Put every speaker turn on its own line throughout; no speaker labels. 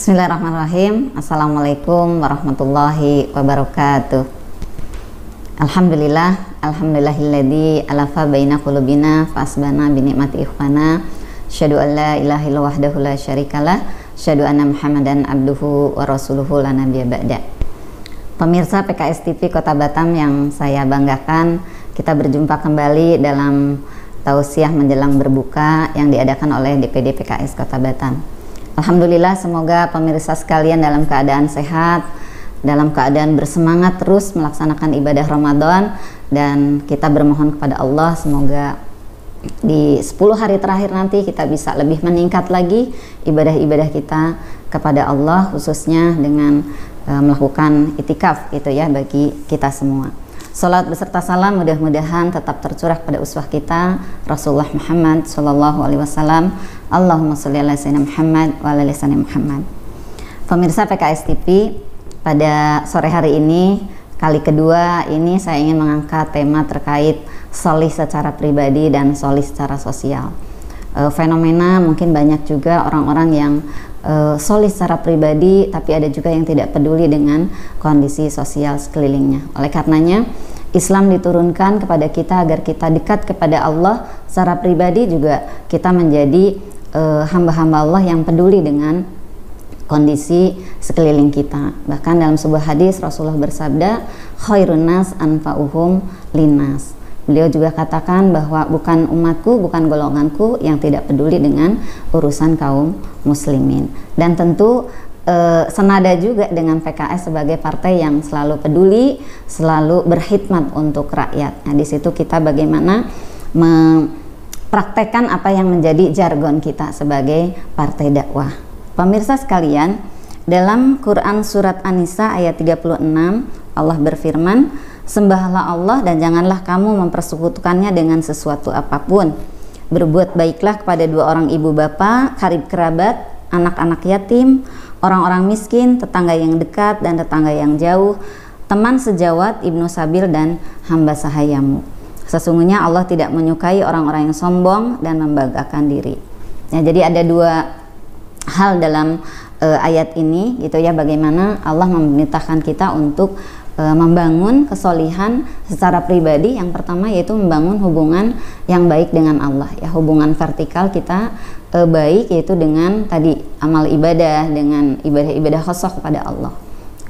Bismillahirrahmanirrahim. Assalamualaikum warahmatullahi wabarakatuh. Alhamdulillahilladzi alafa baina qulubina fasbana bi ni'mati ikhwana. Asyhadu an la ilaha illallah wahdahu la syarikalah. Asyhadu anna Muhammadan abduhu wa rasuluhu la nabiyya ba'da. Pemirsa PKS TV Kota Batam yang saya banggakan, kita berjumpa kembali dalam tausiah menjelang berbuka yang diadakan oleh DPD PKS Kota Batam. Alhamdulillah, semoga pemirsa sekalian dalam keadaan sehat, dalam keadaan bersemangat terus melaksanakan ibadah Ramadan, dan kita bermohon kepada Allah semoga di 10 hari terakhir nanti kita bisa lebih meningkat lagi ibadah-ibadah kita kepada Allah, khususnya dengan melakukan itikaf gitu ya bagi kita semua. Salat beserta salam mudah-mudahan tetap tercurah pada uswah kita Rasulullah Muhammad SAW. Allahumma sholli ala sayyidina Muhammad wa ala ali sayyidina Muhammad. Pemirsa PKS TV, pada sore hari ini kali kedua ini saya ingin mengangkat tema terkait solih secara pribadi dan solih secara sosial. Fenomena mungkin banyak juga orang-orang yang solih secara pribadi, tapi ada juga yang tidak peduli dengan kondisi sosial sekelilingnya. Oleh karenanya Islam diturunkan kepada kita agar kita dekat kepada Allah secara pribadi, juga kita menjadi hamba-hamba Allah yang peduli dengan kondisi sekeliling kita. Bahkan dalam sebuah hadis Rasulullah bersabda, khairun nas anfa'uhum linnas. Beliau juga katakan bahwa bukan umatku, bukan golonganku yang tidak peduli dengan urusan kaum muslimin. Dan tentu senada juga dengan PKS sebagai partai yang selalu peduli, selalu berkhidmat untuk rakyat. Nah, di situ kita bagaimana mempraktekkan apa yang menjadi jargon kita sebagai partai dakwah. Pemirsa sekalian, dalam Quran surat An-Nisa ayat 36 Allah berfirman, sembahlah Allah dan janganlah kamu mempersekutukannya dengan sesuatu apapun. Berbuat baiklah kepada dua orang ibu bapa, karib kerabat, anak-anak yatim, orang-orang miskin, tetangga yang dekat dan tetangga yang jauh, teman sejawat, ibnu sabil, dan hamba sahayamu. Sesungguhnya Allah tidak menyukai orang-orang yang sombong dan membanggakan diri. Ya, jadi ada dua hal dalam ayat ini gitu ya, bagaimana Allah memerintahkan kita untuk membangun kesolihan secara pribadi. Yang pertama yaitu membangun hubungan yang baik dengan Allah ya, hubungan vertikal kita baik, yaitu dengan tadi amal ibadah, dengan ibadah-ibadah khusus kepada Allah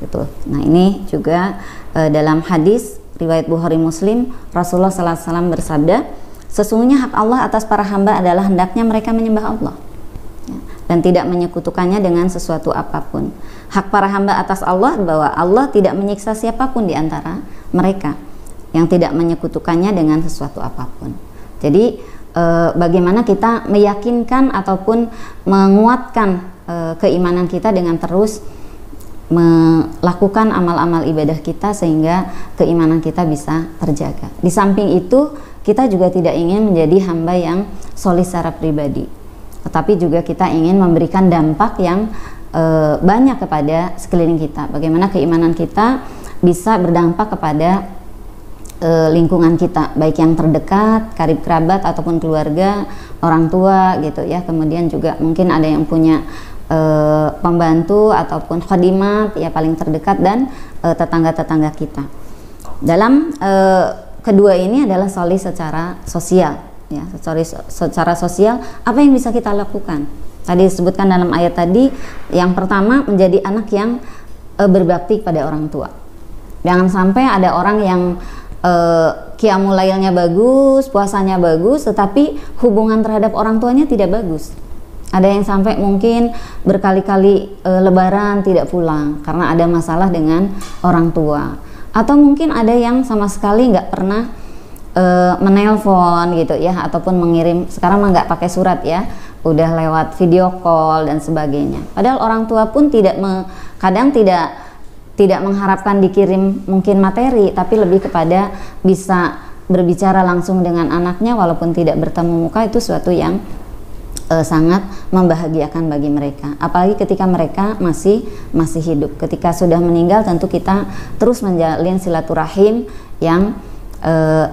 gitu. Nah, ini juga dalam hadis riwayat Bukhari Muslim, Rasulullah SAW bersabda, sesungguhnya hak Allah atas para hamba adalah hendaknya mereka menyembah Allah dan tidak menyekutukannya dengan sesuatu apapun. Hak para hamba atas Allah bahwa Allah tidak menyiksa siapapun di antara mereka yang tidak menyekutukannya dengan sesuatu apapun. Jadi bagaimana kita meyakinkan ataupun menguatkan keimanan kita dengan terus melakukan amal-amal ibadah kita sehingga keimanan kita bisa terjaga. Di samping itu, kita juga tidak ingin menjadi hamba yang solih secara pribadi, tetapi juga kita ingin memberikan dampak yang banyak kepada sekeliling kita. Bagaimana keimanan kita bisa berdampak kepada lingkungan kita, baik yang terdekat, karib kerabat ataupun keluarga, orang tua gitu ya. Kemudian juga mungkin ada yang punya pembantu ataupun khadimat ya paling terdekat, dan tetangga-tetangga kita. Dalam kedua ini adalah solih secara sosial ya, secara sosial apa yang bisa kita lakukan? Tadi disebutkan dalam ayat tadi, yang pertama menjadi anak yang berbakti pada orang tua. Jangan sampai ada orang yang qiyamul lailnya bagus, puasanya bagus, tetapi hubungan terhadap orang tuanya tidak bagus. Ada yang sampai mungkin berkali-kali lebaran tidak pulang karena ada masalah dengan orang tua. Atau mungkin ada yang sama sekali nggak pernah menelpon gitu ya, ataupun mengirim, sekarang mah nggak pakai surat ya, udah lewat video call dan sebagainya. Padahal orang tua pun kadang tidak mengharapkan dikirim mungkin materi, tapi lebih kepada bisa berbicara langsung dengan anaknya walaupun tidak bertemu muka. Itu suatu yang sangat membahagiakan bagi mereka, apalagi ketika mereka masih hidup. Ketika sudah meninggal, tentu kita terus menjalin silaturahim yang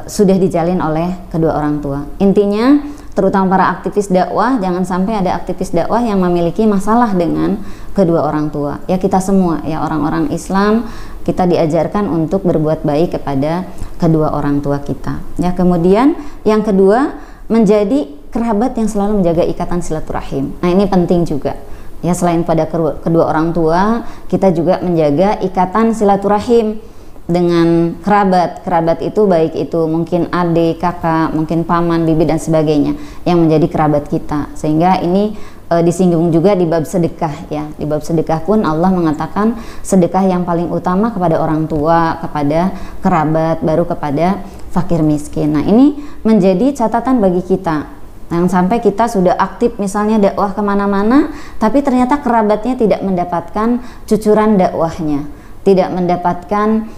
sudah dijalin oleh kedua orang tua. Intinya terutama para aktivis dakwah, jangan sampai ada aktivis dakwah yang memiliki masalah dengan kedua orang tua. Ya, kita semua ya orang-orang Islam, kita diajarkan untuk berbuat baik kepada kedua orang tua kita. Ya, kemudian yang kedua, menjadi kerabat yang selalu menjaga ikatan silaturahim. Nah, ini penting juga. Ya, selain pada kedua orang tua, kita juga menjaga ikatan silaturahim dengan kerabat. Kerabat itu baik itu mungkin adik, kakak, mungkin paman, bibi dan sebagainya yang menjadi kerabat kita. Sehingga ini disinggung juga di bab sedekah ya. Di bab sedekah pun Allah mengatakan sedekah yang paling utama kepada orang tua, kepada kerabat, baru kepada fakir miskin. Nah, ini menjadi catatan bagi kita. Jangan sampai kita sudah aktif misalnya dakwah kemana-mana, tapi ternyata kerabatnya tidak mendapatkan cucuran dakwahnya, tidak mendapatkan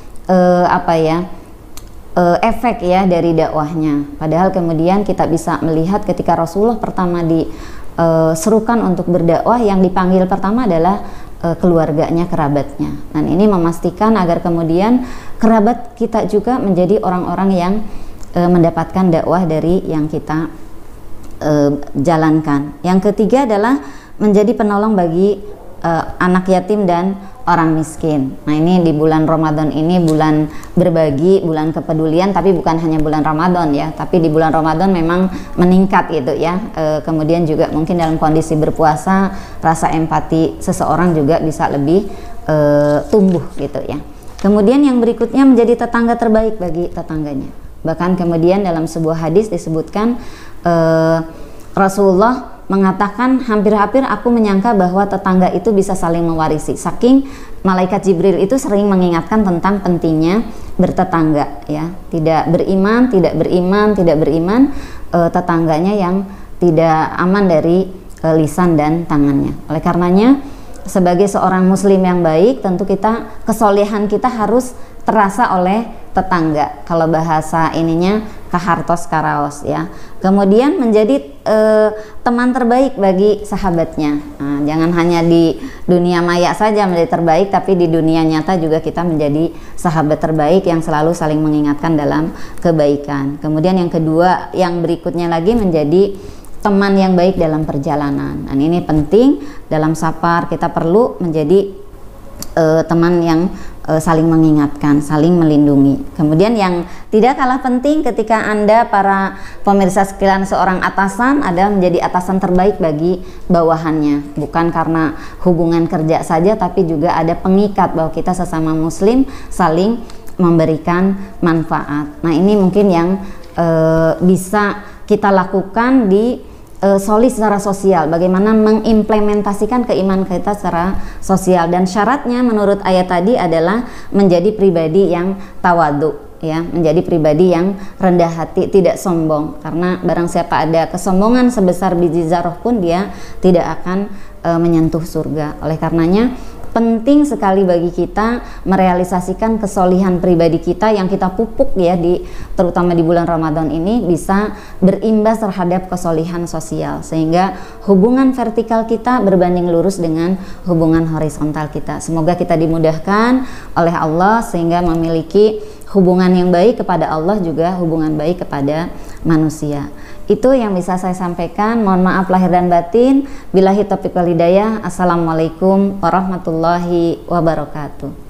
efek ya dari dakwahnya. Padahal kemudian kita bisa melihat ketika Rasulullah pertama diserukan untuk berdakwah, yang dipanggil pertama adalah keluarganya, kerabatnya. Dan ini memastikan agar kemudian kerabat kita juga menjadi orang-orang yang mendapatkan dakwah dari yang kita jalankan. Yang ketiga adalah menjadi penolong bagi anak yatim dan orang miskin. Nah, ini di bulan Ramadan ini bulan berbagi, bulan kepedulian, tapi bukan hanya bulan Ramadan ya, tapi di bulan Ramadan memang meningkat gitu ya. Kemudian juga mungkin dalam kondisi berpuasa, rasa empati seseorang juga bisa lebih tumbuh gitu ya. Kemudian yang berikutnya menjadi tetangga terbaik bagi tetangganya. Bahkan kemudian dalam sebuah hadis disebutkan Rasulullah mengatakan, hampir-hampir aku menyangka bahwa tetangga itu bisa saling mewarisi. Saking malaikat Jibril itu sering mengingatkan tentang pentingnya bertetangga ya. Tidak beriman, tetangganya yang tidak aman dari lisan dan tangannya. Oleh karenanya sebagai seorang muslim yang baik, tentu kita, kesolehan kita harus terasa oleh tetangga. Kalau bahasa ininya kahartos karaos ya. Kemudian menjadi teman terbaik bagi sahabatnya. Nah, jangan hanya di dunia maya saja menjadi terbaik, tapi di dunia nyata juga kita menjadi sahabat terbaik yang selalu saling mengingatkan dalam kebaikan. Kemudian yang kedua, yang berikutnya lagi menjadi teman yang baik dalam perjalanan. Dan ini penting dalam safar, kita perlu menjadi teman yang saling mengingatkan, saling melindungi. Kemudian yang tidak kalah penting ketika Anda para pemirsa sekalian seorang atasan adalah menjadi atasan terbaik bagi bawahannya. Bukan karena hubungan kerja saja, tapi juga ada pengikat bahwa kita sesama muslim saling memberikan manfaat. Nah, ini mungkin yang bisa kita lakukan di solid secara sosial, bagaimana mengimplementasikan keimanan kita secara sosial. Dan syaratnya menurut ayat tadi adalah menjadi pribadi yang tawadu ya, menjadi pribadi yang rendah hati, tidak sombong, karena barang siapa ada kesombongan sebesar biji zarah pun dia tidak akan menyentuh surga. Oleh karenanya penting sekali bagi kita merealisasikan kesolihan pribadi kita yang kita pupuk ya, terutama di bulan Ramadan ini, bisa berimbas terhadap kesolihan sosial, sehingga hubungan vertikal kita berbanding lurus dengan hubungan horizontal kita. Semoga kita dimudahkan oleh Allah sehingga memiliki hubungan yang baik kepada Allah, juga hubungan baik kepada manusia. Itu yang bisa saya sampaikan. Mohon maaf lahir dan batin. Billahi taufiq wal hidayah. Assalamualaikum warahmatullahi wabarakatuh.